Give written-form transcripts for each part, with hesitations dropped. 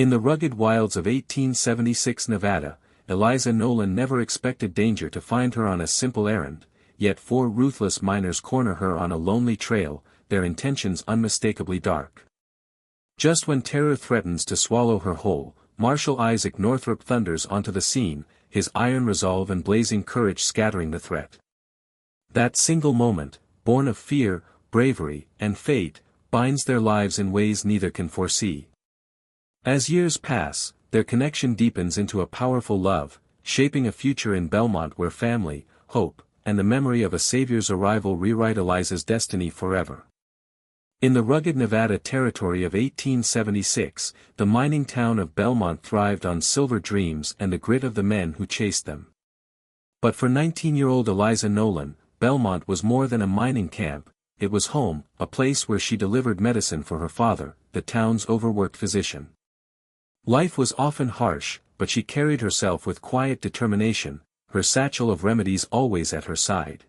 In the rugged wilds of 1876 Nevada, Eliza Nolan never expected danger to find her on a simple errand, yet 4 ruthless miners corner her on a lonely trail, their intentions unmistakably dark. Just when terror threatens to swallow her whole, Marshal Isaac Northrop thunders onto the scene, his iron resolve and blazing courage scattering the threat. That single moment, born of fear, bravery, and fate, binds their lives in ways neither can foresee. As years pass, their connection deepens into a powerful love, shaping a future in Belmont where family, hope, and the memory of a savior's arrival rewrite Eliza's destiny forever. In the rugged Nevada territory of 1876, the mining town of Belmont thrived on silver dreams and the grit of the men who chased them. But for 19-year-old Eliza Nolan, Belmont was more than a mining camp, it was home, a place where she delivered medicine for her father, the town's overworked physician. Life was often harsh, but she carried herself with quiet determination, her satchel of remedies always at her side.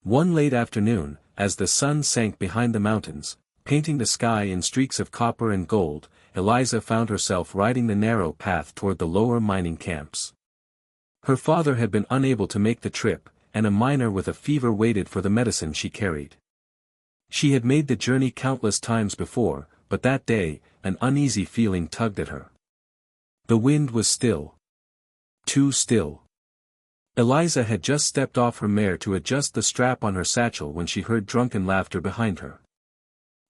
One late afternoon, as the sun sank behind the mountains, painting the sky in streaks of copper and gold, Eliza found herself riding the narrow path toward the lower mining camps. Her father had been unable to make the trip, and a miner with a fever waited for the medicine she carried. She had made the journey countless times before, but that day, an uneasy feeling tugged at her. The wind was still. Too still. Eliza had just stepped off her mare to adjust the strap on her satchel when she heard drunken laughter behind her.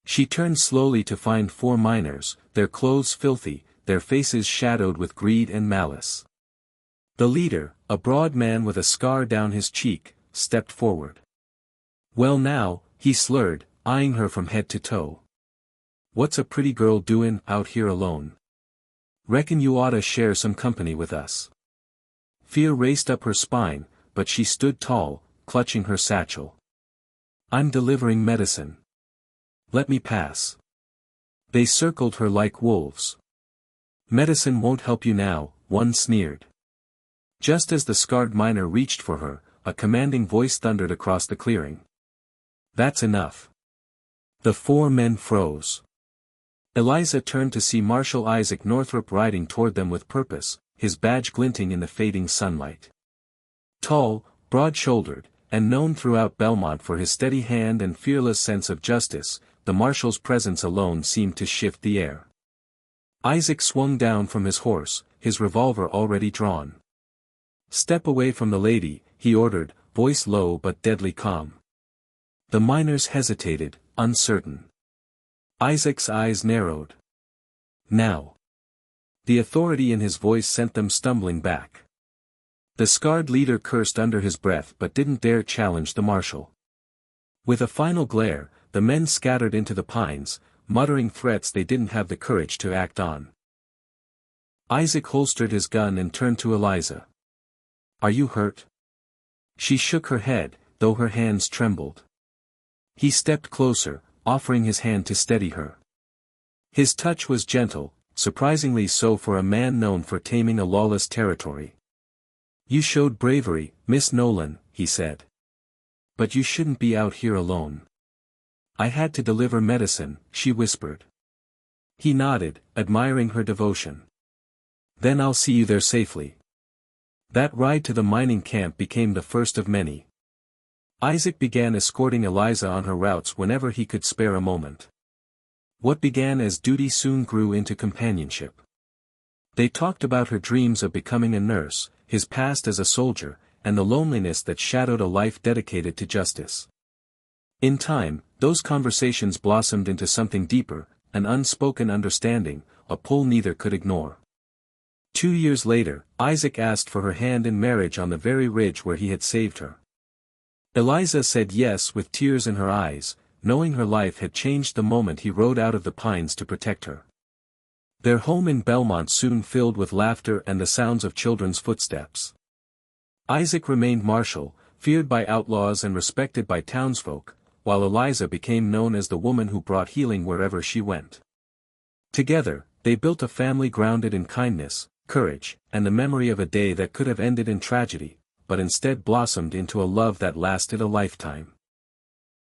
She turned slowly to find 4 miners, their clothes filthy, their faces shadowed with greed and malice. The leader, a broad man with a scar down his cheek, stepped forward. "Well now," he slurred, eyeing her from head to toe. "What's a pretty girl doin' out here alone? Reckon you oughta share some company with us." Fear raced up her spine, but she stood tall, clutching her satchel. "I'm delivering medicine. Let me pass." They circled her like wolves. "Medicine won't help you now," one sneered. Just as the scarred miner reached for her, a commanding voice thundered across the clearing. "That's enough." The 4 men froze. Eliza turned to see Marshal Isaac Northrop riding toward them with purpose, his badge glinting in the fading sunlight. Tall, broad-shouldered, and known throughout Belmont for his steady hand and fearless sense of justice, the marshal's presence alone seemed to shift the air. Isaac swung down from his horse, his revolver already drawn. "Step away from the lady," he ordered, voice low but deadly calm. The miners hesitated, uncertain. Isaac's eyes narrowed. "Now." The authority in his voice sent them stumbling back. The scarred leader cursed under his breath but didn't dare challenge the marshal. With a final glare, the men scattered into the pines, muttering threats they didn't have the courage to act on. Isaac holstered his gun and turned to Eliza. "Are you hurt?" She shook her head, though her hands trembled. He stepped closer, offering his hand to steady her. His touch was gentle, surprisingly so for a man known for taming a lawless territory. "You showed bravery, Miss Nolan," he said. "But you shouldn't be out here alone." "I had to deliver medicine," she whispered. He nodded, admiring her devotion. "Then I'll see you there safely." That ride to the mining camp became the first of many. Isaac began escorting Eliza on her routes whenever he could spare a moment. What began as duty soon grew into companionship. They talked about her dreams of becoming a nurse, his past as a soldier, and the loneliness that shadowed a life dedicated to justice. In time, those conversations blossomed into something deeper, an unspoken understanding, a pull neither could ignore. 2 years later, Isaac asked for her hand in marriage on the very ridge where he had saved her. Eliza said yes with tears in her eyes, knowing her life had changed the moment he rode out of the pines to protect her. Their home in Belmont soon filled with laughter and the sounds of children's footsteps. Isaac remained marshal, feared by outlaws and respected by townsfolk, while Eliza became known as the woman who brought healing wherever she went. Together, they built a family grounded in kindness, courage, and the memory of a day that could have ended in tragedy, but instead blossomed into a love that lasted a lifetime.